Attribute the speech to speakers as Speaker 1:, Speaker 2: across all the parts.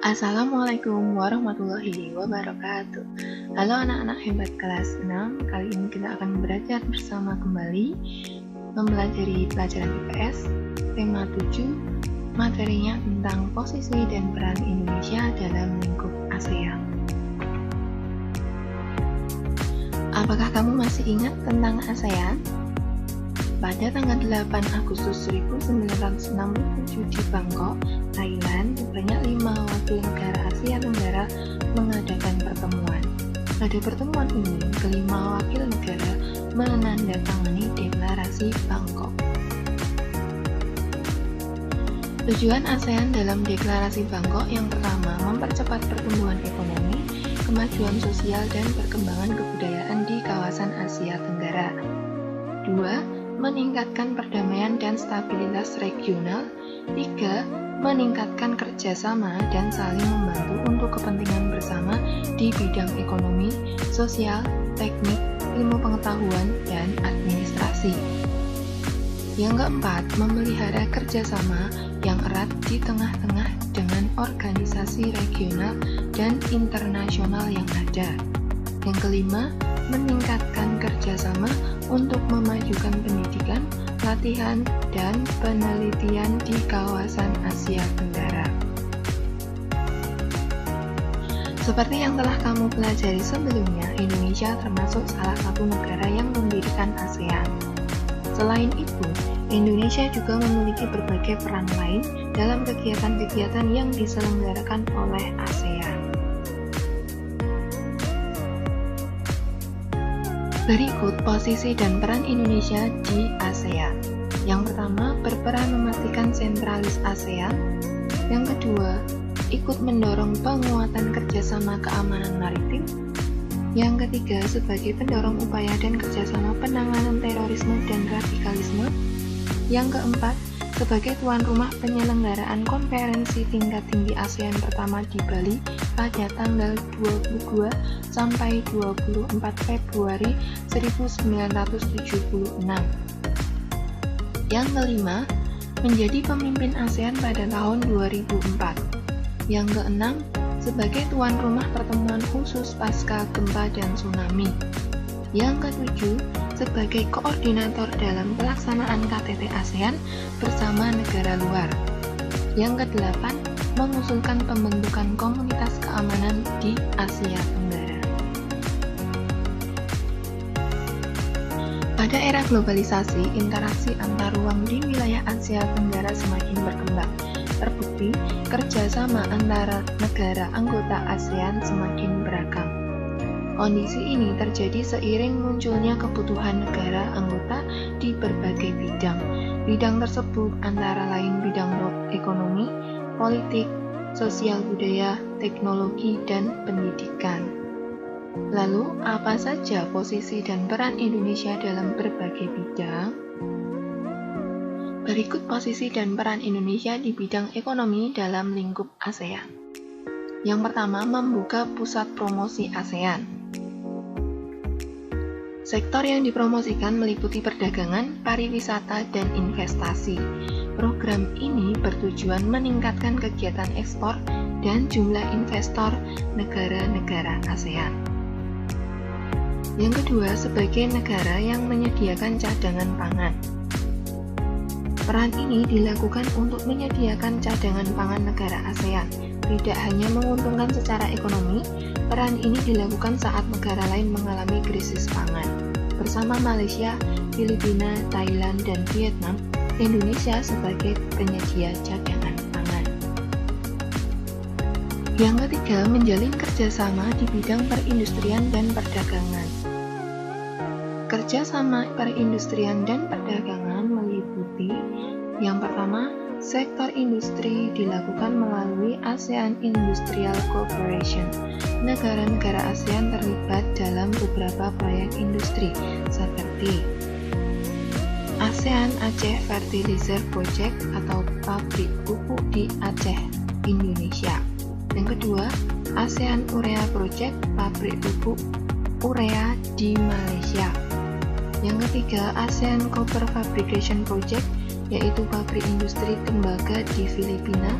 Speaker 1: Assalamualaikum warahmatullahi wabarakatuh. Halo anak-anak hebat kelas 6. Kali ini kita akan belajar bersama kembali mempelajari pelajaran IPS tema 7, materinya tentang posisi dan peran Indonesia dalam lingkup ASEAN. Apakah kamu masih ingat tentang ASEAN? Pada tanggal 8 Agustus 1967 di Bangkok, Thailand, sebanyak 5 wakil negara Asia Tenggara mengadakan pertemuan. Pada pertemuan ini, kelima wakil negara menandatangani Deklarasi Bangkok. Tujuan ASEAN dalam Deklarasi Bangkok yang pertama, mempercepat pertumbuhan ekonomi, kemajuan sosial, dan perkembangan kebudayaan di kawasan Asia Tenggara. 2. Meningkatkan perdamaian dan stabilitas regional. 3. Meningkatkan kerjasama dan saling membantu untuk kepentingan bersama di bidang ekonomi, sosial, teknik, ilmu pengetahuan, dan administrasi. Yang keempat, memelihara kerjasama yang erat di tengah-tengah dengan organisasi regional dan internasional yang ada. Yang kelima, meningkatkan kerjasama untuk memajukan pendidikan, latihan, dan penelitian di kawasan Asia Tenggara. Seperti yang telah kamu pelajari sebelumnya, Indonesia termasuk salah satu negara yang mendirikan ASEAN. Selain itu, Indonesia juga memiliki berbagai peran lain dalam kegiatan-kegiatan yang diselenggarakan oleh ASEAN. Berikut posisi dan peran Indonesia di ASEAN. Yang pertama, berperan memastikan sentralis ASEAN. Yang kedua, ikut mendorong penguatan kerjasama keamanan maritim. Yang ketiga, sebagai pendorong upaya dan kerjasama penanganan terorisme dan radikalisme. Yang keempat, sebagai tuan rumah penyelenggaraan konferensi tingkat tinggi ASEAN pertama di Bali pada tanggal 22 sampai 24 Februari 1976. Yang kelima, menjadi pemimpin ASEAN pada tahun 2004. Yang keenam, sebagai tuan rumah pertemuan khusus pasca gempa dan tsunami. Yang ketujuh, sebagai koordinator dalam pelaksanaan KTT ASEAN bersama negara luar. Yang kedelapan, mengusulkan pembentukan komunitas keamanan di Asia Tenggara. Pada era globalisasi, interaksi antar ruang di wilayah Asia Tenggara semakin berkembang. Terbukti, kerjasama antara negara anggota ASEAN semakin beragam. Kondisi ini terjadi seiring munculnya kebutuhan negara anggota di berbagai bidang. Bidang tersebut antara lain bidang ekonomi, politik, sosial budaya, teknologi, dan pendidikan. Lalu, apa saja posisi dan peran Indonesia dalam berbagai bidang? Berikut posisi dan peran Indonesia di bidang ekonomi dalam lingkup ASEAN. Yang pertama, membuka pusat promosi ASEAN. Sektor yang dipromosikan meliputi perdagangan, pariwisata, dan investasi. Program ini bertujuan meningkatkan kegiatan ekspor dan jumlah investor negara-negara ASEAN. Yang kedua, sebagai negara yang menyediakan cadangan pangan. Peran ini dilakukan untuk menyediakan cadangan pangan negara ASEAN. Tidak hanya menguntungkan secara ekonomi, peran ini dilakukan saat negara lain mengalami krisis pangan. Bersama Malaysia, Filipina, Thailand, dan Vietnam, Indonesia sebagai penyedia cadangan pangan. Yang ketiga, menjalin kerjasama di bidang perindustrian dan perdagangan. Kerjasama perindustrian dan perdagangan meliputi yang pertama, sektor industri dilakukan melalui ASEAN Industrial Cooperation. Negara-negara ASEAN terlibat dalam beberapa proyek industri, seperti ASEAN Aceh Fertilizer Project atau pabrik pupuk di Aceh, Indonesia. Yang kedua, ASEAN Urea Project, pabrik pupuk urea di Malaysia. Yang ketiga, ASEAN Copper Fabrication Project, yaitu pabrik industri tembaga di Filipina.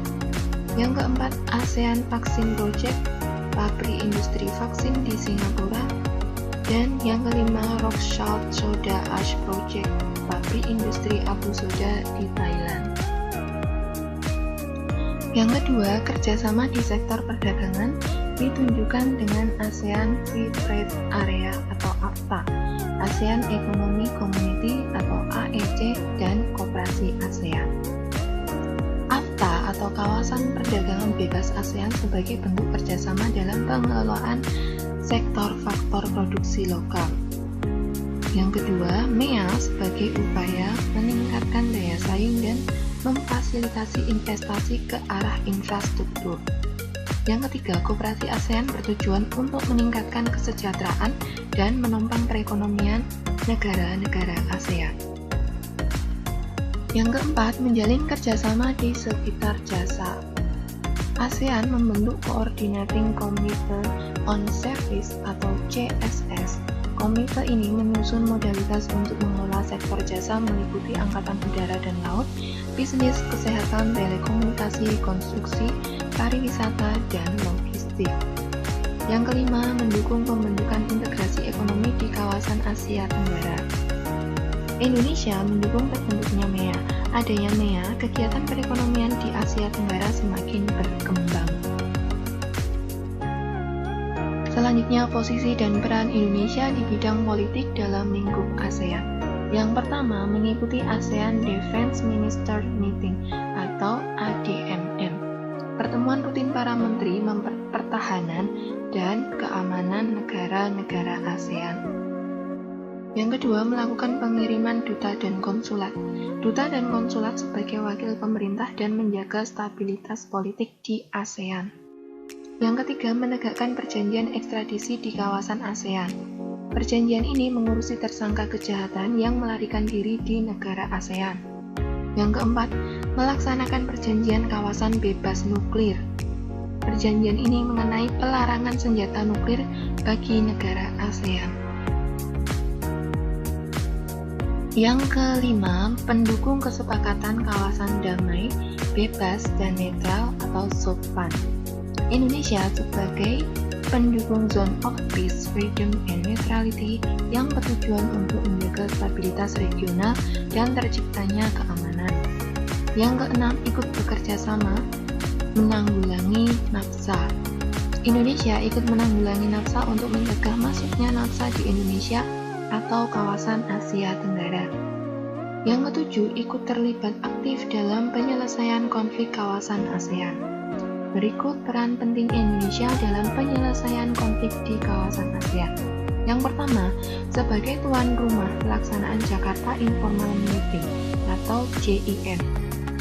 Speaker 1: Yang keempat, ASEAN Vaccine Project, pabrik industri vaksin di Singapura. Dan yang kelima, Rockshalt Soda Ash Project, pabrik industri abu soda di Thailand. Yang kedua, kerjasama di sektor perdagangan ditunjukkan dengan ASEAN Free Trade Area atau AFTA, ASEAN Economic Community atau AEC, dan Koperasi ASEAN. AFTA atau Kawasan Perdagangan Bebas ASEAN sebagai bentuk kerjasama dalam pengelolaan sektor faktor produksi lokal. Yang kedua, MEA sebagai upaya meningkatkan daya saing dan memfasilitasi investasi ke arah infrastruktur. Yang ketiga, Koperasi ASEAN bertujuan untuk meningkatkan kesejahteraan dan menopang perekonomian negara-negara ASEAN. Yang keempat, menjalin kerjasama di sekitar jasa. ASEAN membentuk Coordinating Committee on Service atau CSS. Komite ini menyusun modalitas untuk mengelola sektor jasa meliputi angkatan udara dan laut, bisnis, kesehatan, telekomunikasi, konstruksi, pariwisata, dan logistik. Yang kelima, mendukung pembentukan integrasi ekonomi di kawasan Asia Tenggara. Indonesia mendukung terbentuknya MEA. Adanya MEA, kegiatan perekonomian di Asia Tenggara semakin berkembang. Selanjutnya, posisi dan peran Indonesia di bidang politik dalam lingkup ASEAN. Yang pertama, mengikuti ASEAN Defense Minister Meeting atau ADMM, pertemuan rutin para menteri pertahanan dan keamanan negara-negara ASEAN. Yang kedua, melakukan pengiriman duta dan konsulat. Duta dan konsulat sebagai wakil pemerintah dan menjaga stabilitas politik di ASEAN. Yang ketiga, menegakkan perjanjian ekstradisi di kawasan ASEAN. Perjanjian ini mengurusi tersangka kejahatan yang melarikan diri di negara ASEAN. Yang keempat, melaksanakan perjanjian kawasan bebas nuklir. Perjanjian ini mengenai pelarangan senjata nuklir bagi negara ASEAN. Yang kelima, pendukung kesepakatan kawasan damai, bebas, dan netral atau SOPAN. Indonesia sebagai pendukung Zone of Peace, Freedom, and Neutrality yang bertujuan untuk menjaga stabilitas regional dan terciptanya keamanan. Yang keenam, ikut bekerja sama menanggulangi nafsa. Indonesia ikut menanggulangi nafsa untuk mencegah masuknya nafsa di Indonesia atau kawasan Asia Tenggara. Yang ketujuh, ikut terlibat aktif dalam penyelesaian konflik kawasan ASEAN. Berikut peran penting Indonesia dalam penyelesaian konflik di kawasan ASEAN. Yang pertama, sebagai tuan rumah pelaksanaan Jakarta Informal Meeting atau JIM.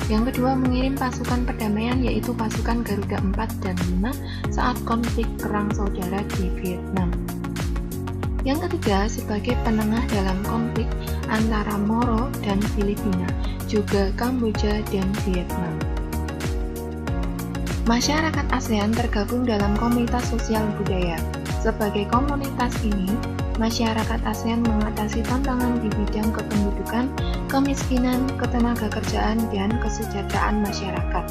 Speaker 1: Yang kedua, mengirim pasukan perdamaian yaitu pasukan Garuda 4 dan 5 saat konflik perang saudara di Vietnam. Yang ketiga, sebagai penengah dalam konflik antara Moro dan Filipina, juga Kamboja dan Vietnam. Masyarakat ASEAN tergabung dalam komunitas sosial budaya. Sebagai komunitas ini, masyarakat ASEAN mengatasi tantangan di bidang kependudukan, kemiskinan, ketenagakerjaan, dan kesejahteraan masyarakat.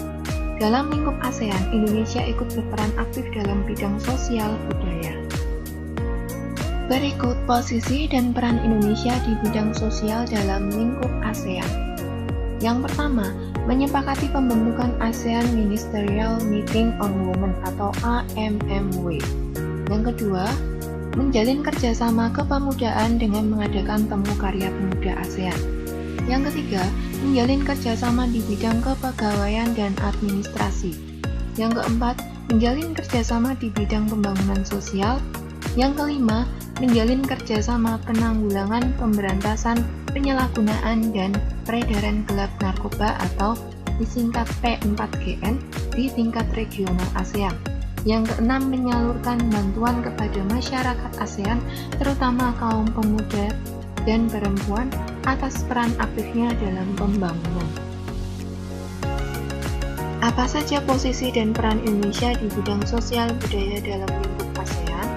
Speaker 1: Dalam lingkup ASEAN, Indonesia ikut berperan aktif dalam bidang sosial budaya. Berikut posisi dan peran Indonesia di bidang sosial dalam lingkup ASEAN. Yang pertama, menyepakati pembentukan ASEAN Ministerial Meeting on Women atau AMMW. Yang kedua, menjalin kerjasama kepemudaan dengan mengadakan temu karya pemuda ASEAN. Yang ketiga, menjalin kerjasama di bidang kepegawaian dan administrasi. Yang keempat, menjalin kerjasama di bidang pembangunan sosial. Yang kelima, menjalin kerjasama penanggulangan, pemberantasan, penyalahgunaan, dan peredaran gelap narkoba atau disingkat P4GN di tingkat regional ASEAN. Yang keenam, menyalurkan bantuan kepada masyarakat ASEAN, terutama kaum pemuda dan perempuan, atas peran aktifnya dalam pembangunan. Apa saja posisi dan peran Indonesia di bidang sosial budaya dalam lingkup ASEAN?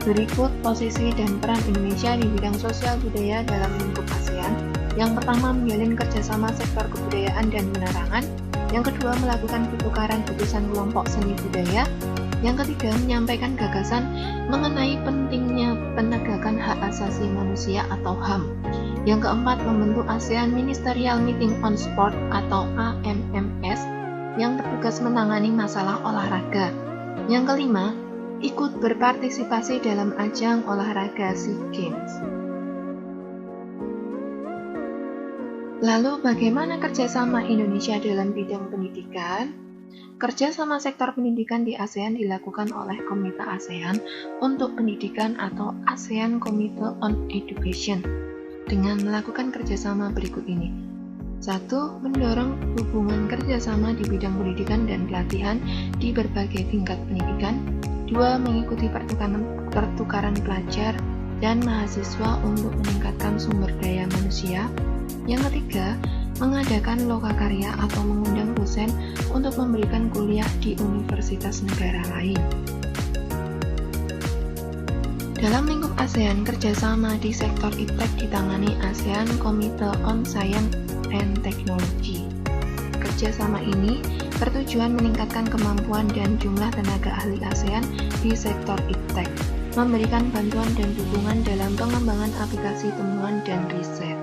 Speaker 1: Berikut posisi dan peran Indonesia di bidang sosial budaya dalam lingkup ASEAN. Yang pertama, menjalin kerjasama sektor kebudayaan dan penerangan. Yang kedua, melakukan pertukaran utusan kelompok seni budaya. Yang ketiga, menyampaikan gagasan mengenai pentingnya penegakan hak asasi manusia atau HAM. Yang keempat, membentuk ASEAN Ministerial Meeting on Sport atau AMMS yang bertugas menangani masalah olahraga. Yang kelima, ikut berpartisipasi dalam ajang olahraga SEA Games. Lalu bagaimana kerjasama Indonesia dalam bidang pendidikan? Kerjasama sektor pendidikan di ASEAN dilakukan oleh Komite ASEAN untuk Pendidikan atau ASEAN Committee on Education dengan melakukan kerjasama berikut ini. 1. Mendorong hubungan kerjasama di bidang pendidikan dan pelatihan di berbagai tingkat pendidikan. 2. Mengikuti pertukaran pelajar dan mahasiswa untuk meningkatkan sumber daya manusia. Yang ketiga, mengadakan lokakarya atau mengundang dosen untuk memberikan kuliah di universitas negara lain. Dalam lingkup ASEAN, kerjasama di sektor iptek ditangani ASEAN Committee on Science and Technology. Kerjasama ini bertujuan meningkatkan kemampuan dan jumlah tenaga ahli ASEAN di sektor iptek, memberikan bantuan dan dukungan dalam pengembangan aplikasi temuan dan riset.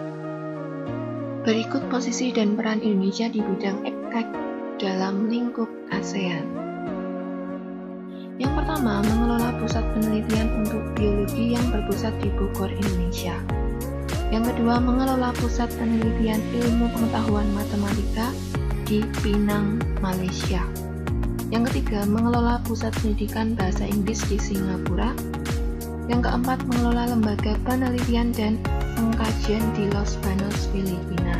Speaker 1: Berikut posisi dan peran Indonesia di bidang iptek dalam lingkup ASEAN. Yang pertama, mengelola pusat penelitian untuk biologi yang berpusat di Bogor, Indonesia. Yang kedua, mengelola pusat penelitian ilmu pengetahuan matematika di Penang, Malaysia. Yang ketiga, mengelola pusat pendidikan bahasa Inggris di Singapura. Yang keempat, mengelola lembaga penelitian dan pengkajian di Los Banos, Filipina.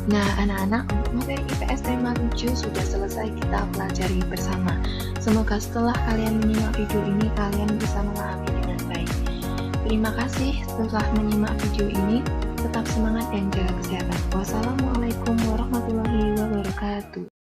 Speaker 1: Nah, anak-anak, untuk materi IPS tema 7 sudah selesai kita pelajari bersama. Semoga setelah kalian menyimak video ini, kalian bisa memahami dengan baik. Terima kasih telah menyimak video ini. Tetap semangat dan jaga kesehatan. Wassalamualaikum warahmatullahi wabarakatuh.